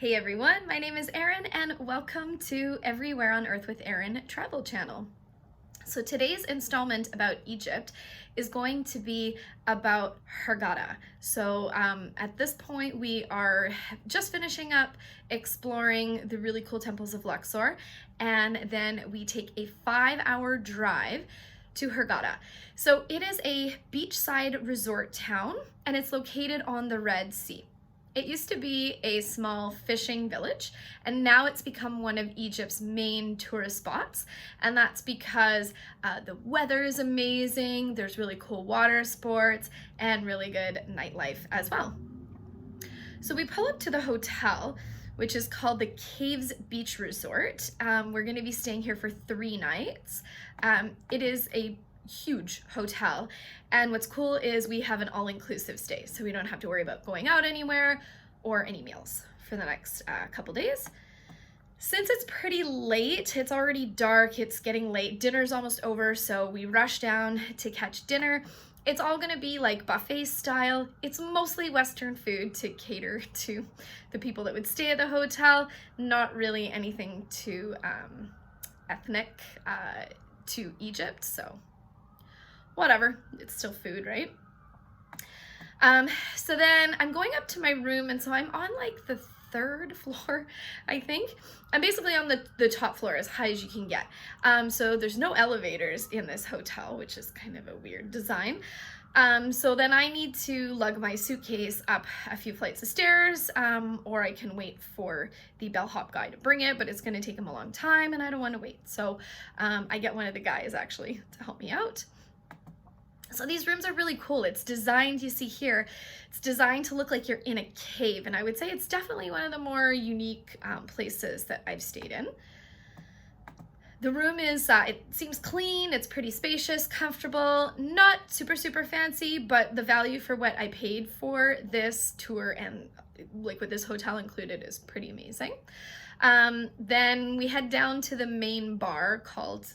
Hey everyone, my name is Erin and welcome to Everywhere on Earth with Erin travel channel. So today's installment about Egypt is going to be about Hurghada. So at this point we are just finishing up exploring the really cool temples of Luxor, and then we take a 5-hour drive to Hurghada. So it is a beachside resort town and it's located on the Red Sea. It used to be a small fishing village, and now it's become one of Egypt's main tourist spots. And that's because the weather is amazing, there's really cool water sports, and really good nightlife as well. So we pull up to the hotel, which is called the Caves Beach Resort. We're gonna be staying here for 3 nights. It is a huge hotel, and what's cool is we have an all-inclusive stay, so we don't have to worry about going out anywhere or any meals for the next couple days. Since it's pretty late, it's already dark, it's getting late, dinner's almost over, so we rush down to catch dinner. It's all gonna be like buffet style. It's mostly Western food to cater to the people that would stay at the hotel, not really anything too ethnic to Egypt, so whatever, it's still food, right? So then I'm going up to my room, and so I'm on like the 3rd floor, I think. I'm basically on the top floor, as high as you can get. So there's no elevators in this hotel, which is kind of a weird design. So then I need to lug my suitcase up a few flights of stairs, or I can wait for the bellhop guy to bring it, but it's gonna take him a long time and I don't wanna wait. So I get one of the guys actually to help me out. So these rooms are really cool. It's designed, you see here, it's designed to look like you're in a cave, and I would say it's definitely one of the more unique places that I've stayed in. The room is, it seems clean, it's pretty spacious, comfortable, not super fancy, but the value for what I paid for this tour and like with this hotel included is pretty amazing. Then we head down to the main bar called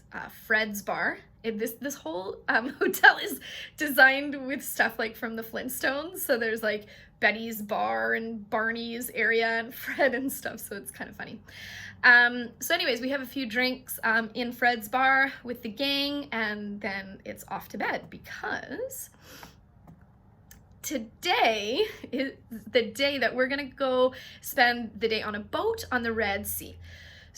Fred's Bar. This whole hotel is designed with stuff like from the Flintstones. So there's like Betty's Bar and Barney's area and Fred and stuff. So it's kind of funny. So anyways, we have a few drinks in Fred's Bar with the gang, and then it's off to bed because today is the day that we're gonna go spend the day on a boat on the Red Sea.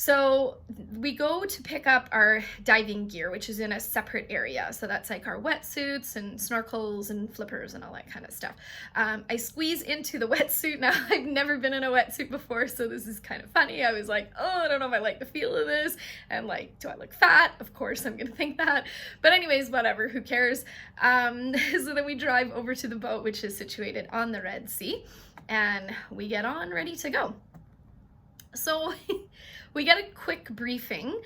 So we go to pick up our diving gear, which is in a separate area. So that's like our wetsuits and snorkels and flippers and all that kind of stuff. I squeeze into the wetsuit. Now, I've never been in a wetsuit before, so this is kind of funny. I was like, oh, I don't know if I like the feel of this. And like, do I look fat? Of course, I'm gonna think that. But anyways, whatever, who cares? So then we drive over to the boat, which is situated on the Red Sea, and we get on ready to go. So we get a quick briefing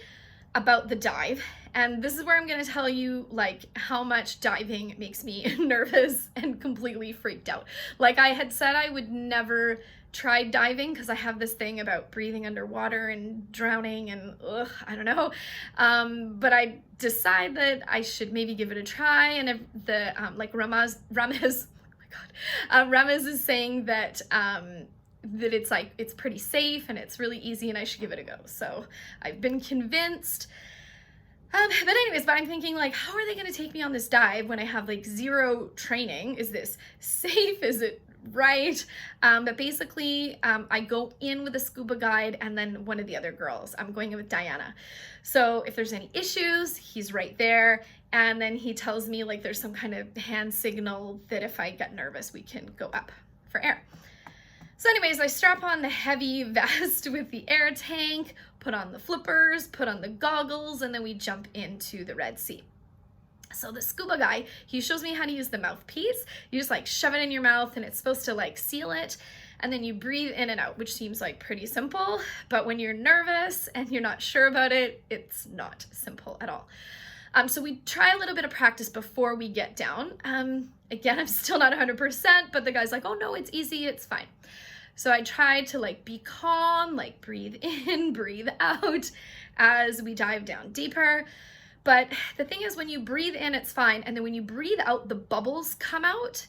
about the dive, and this is where I'm going to tell you like how much diving makes me nervous and completely freaked out. Like I had said, I would never try diving because I have this thing about breathing underwater and drowning and I don't know. But I decide that I should maybe give it a try, and if the like Ramez, oh my God, Ramez is saying that that it's like, it's pretty safe and it's really easy and I should give it a go. So I've been convinced. But anyways, but I'm thinking like, how are they gonna take me on this dive when I have like 0 training? Is this safe? Is it right? But basically, I go in with a scuba guide and then one of the other girls. I'm going in with Diana. So if there's any issues, he's right there. And then he tells me like there's some kind of hand signal that if I get nervous, we can go up for air. So anyways, I strap on the heavy vest with the air tank, put on the flippers, put on the goggles, and then we jump into the Red Sea. So the scuba guy, he shows me how to use the mouthpiece. You just like shove it in your mouth and it's supposed to like seal it. And then you breathe in and out, which seems like pretty simple. But when you're nervous and you're not sure about it, it's not simple at all. So we try a little bit of practice before we get down. Again, I'm still not 100%, but the guy's like, oh no, it's easy, it's fine. So I tried to like be calm, like breathe in, breathe out as we dive down deeper. But the thing is, when you breathe in, it's fine. And then when you breathe out, the bubbles come out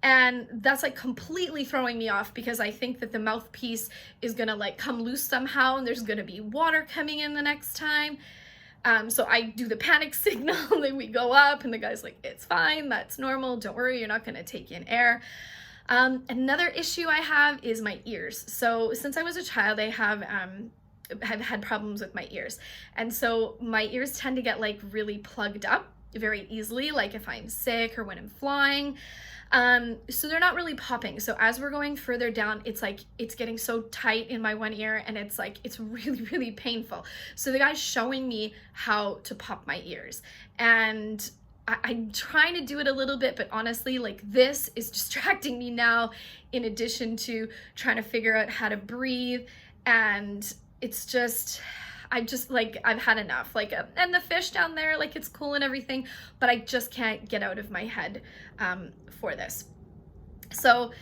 And that's like completely throwing me off because I think that the mouthpiece is gonna like come loose somehow and there's gonna be water coming in the next time. So I do the panic signal and then we go up and the guy's like, it's fine, that's normal, don't worry, you're not gonna take in air. Another issue I have is my ears. So since I was a child, I have had problems with my ears. And so my ears tend to get like really plugged up very easily, like if I'm sick or when I'm flying. So they're not really popping. So as we're going further down, it's like, it's getting so tight in my one ear and it's like, it's really, really painful. So the guy's showing me how to pop my ears and I'm trying to do it a little bit, but honestly, like this is distracting me now in addition to trying to figure out how to breathe. And it's just, I've had enough, like, and the fish down there, like it's cool and everything, but I just can't get out of my head, for this. So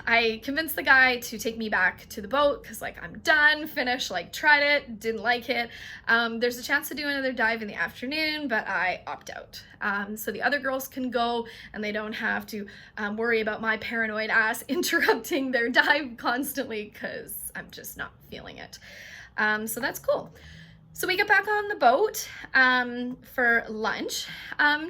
I convinced the guy to take me back to the boat because like I'm done, finished, like tried it, didn't like it. There's a chance to do another dive in the afternoon, but I opt out. So the other girls can go and they don't have to worry about my paranoid ass interrupting their dive constantly because I'm just not feeling it. So that's cool. So we get back on the boat for lunch. Now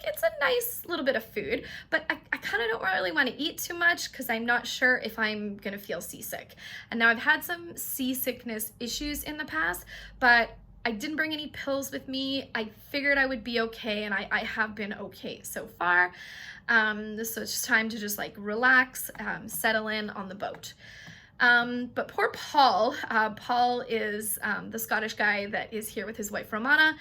it's a nice little bit of food, but I kind of don't really want to eat too much because I'm not sure if I'm gonna feel seasick. And now I've had some seasickness issues in the past, but I didn't bring any pills with me. I figured I would be okay, and I have been okay so far. So it's just time to just like relax, settle in on the boat. But poor Paul, Paul is the Scottish guy that is here with his wife Romana.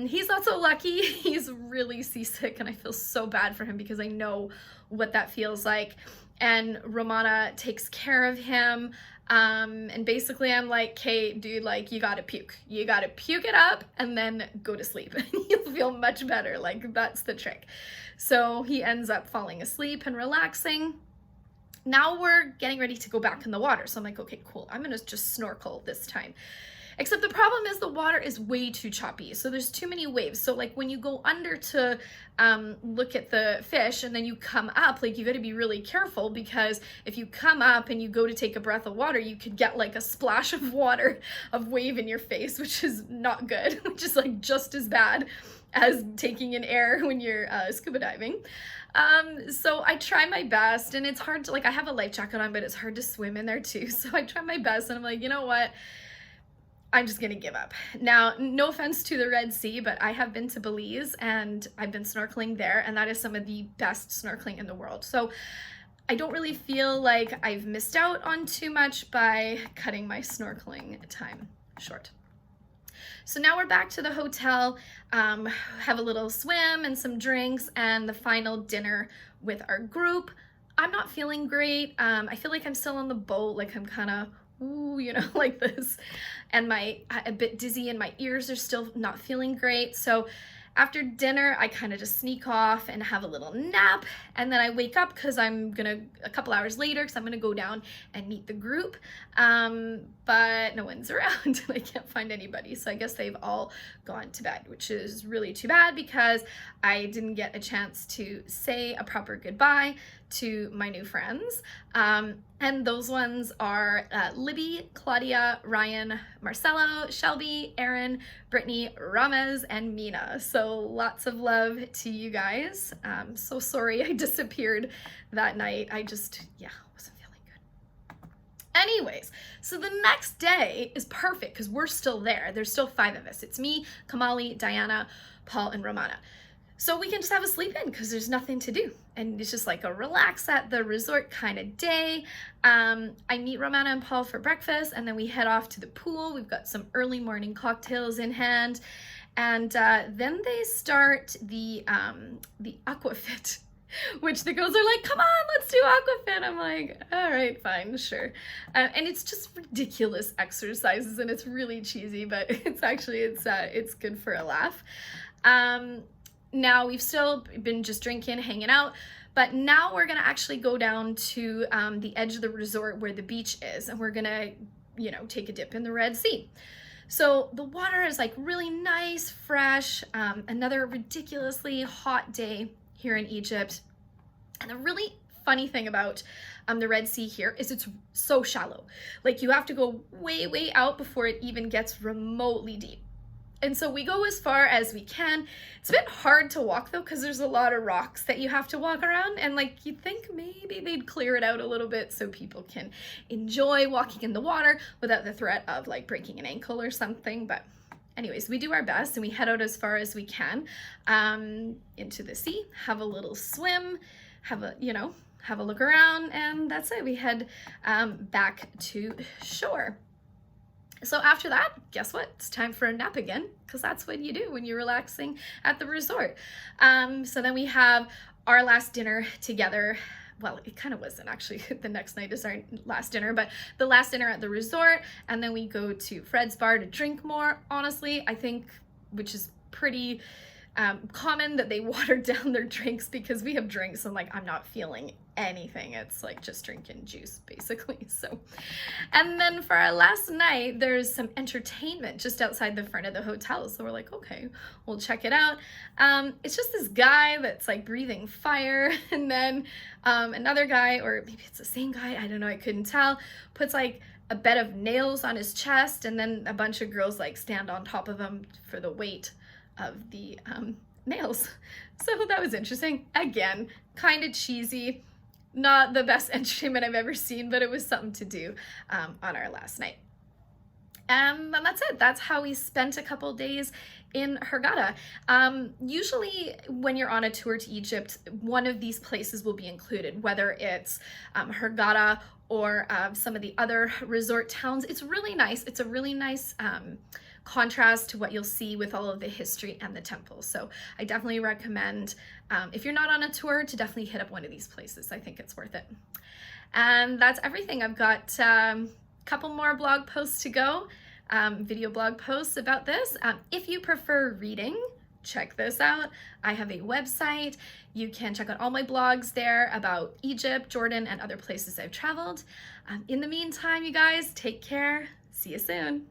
He's not so lucky. He's really seasick and I feel so bad for him because I know what that feels like. And Romana takes care of him. And basically I'm like, okay, dude, like you gotta puke. You gotta puke it up and then go to sleep and you'll feel much better. Like that's the trick. So he ends up falling asleep and relaxing. Now we're getting ready to go back in the water. So I'm like, okay, cool. I'm gonna just snorkel this time. Except the problem is the water is way too choppy. So there's too many waves. So like when you go under to look at the fish and then you come up, like you gotta be really careful because if you come up and you go to take a breath of water, you could get like a splash of water, of wave in your face, which is not good, which is like just as bad as taking in air when you're scuba diving. So I try my best and it's hard to, like I have a life jacket on, but it's hard to swim in there too. So I try my best and I'm like, you know what? I'm just gonna give up. Now, no offense to the Red Sea, but I have been to Belize and I've been snorkeling there and that is some of the best snorkeling in the world. So I don't really feel like I've missed out on too much by cutting my snorkeling time short. So now we're back to the hotel, have a little swim and some drinks and the final dinner with our group. I'm not feeling great. I feel like I'm still on the boat, like I'm kind of, ooh, you know, like this. And a bit dizzy and my ears are still not feeling great. So after dinner, I kind of just sneak off and have a little nap. And then I wake up because I'm gonna, a couple hours later, because I'm gonna go down and meet the group. But no one's around and I can't find anybody. So I guess they've all gone to bed, which is really too bad because I didn't get a chance to say a proper goodbye to my new friends. And those ones are Libby, Claudia, Ryan, Marcelo, Shelby, Aaron, Brittany, Ramez, and Mina. So lots of love to you guys. So sorry I disappeared that night. I just, yeah, wasn't feeling good. Anyways, so the next day is perfect because we're still there. There's still 5 of us. It's me, Kamali, Diana, Paul, and Romana. So we can just have a sleep in because there's nothing to do. And it's just like a relax at the resort kind of day. I meet Romana and Paul for breakfast and then we head off to the pool. We've got some early morning cocktails in hand. And then they start the aquafit, which the girls are like, come on, let's do aquafit. I'm like, all right, fine, sure. And it's just ridiculous exercises and it's really cheesy, but it's actually, it's good for a laugh. Now we've still been just drinking, hanging out, but now we're gonna actually go down to the edge of the resort where the beach is and we're gonna, you know, take a dip in the Red Sea. So the water is like really nice, fresh, another ridiculously hot day here in Egypt. And the really funny thing about the Red Sea here is it's so shallow. Like you have to go way, way out before it even gets remotely deep. And so we go as far as we can. It's a bit hard to walk though, because there's a lot of rocks that you have to walk around, and like you'd think maybe they'd clear it out a little bit so people can enjoy walking in the water without the threat of like breaking an ankle or something. But anyways, we do our best and we head out as far as we can into the sea, have a little swim, have a look around, and that's it. We head back to shore. So after that, guess what? It's time for a nap again, because that's what you do when you're relaxing at the resort. So then we have our last dinner together. Well, it kind of wasn't actually. The next night is our last dinner, but the last dinner at the resort, and then we go to Fred's bar to drink more. Honestly, I think, which is pretty common, that they watered down their drinks, because we have drinks and like I'm not feeling anything. It's like just drinking juice basically. So, and then for our last night, there's some entertainment just outside the front of the hotel. So we're like, okay, we'll check it out. It's just this guy that's like breathing fire, and then another guy, or maybe it's the same guy, I don't know, I couldn't tell, puts like a bed of nails on his chest, and then a bunch of girls like stand on top of him for the weight of the nails. So that was interesting. Again, kind of cheesy, not the best entertainment I've ever seen, but it was something to do on our last night. And that's it. That's how we spent a couple days in Hurghada. Usually when you're on a tour to Egypt, one of these places will be included, whether it's Hurghada or some of the other resort towns. It's really nice. It's a really nice contrast to what you'll see with all of the history and the temples. So I definitely recommend, if you're not on a tour, to definitely hit up one of these places. I think it's worth it. And that's everything. I've got a couple more blog posts to go, video blog posts about this. If you prefer reading, check this out. I have a website. You can check out all my blogs there about Egypt, Jordan, and other places I've traveled. In the meantime, you guys, take care. See you soon.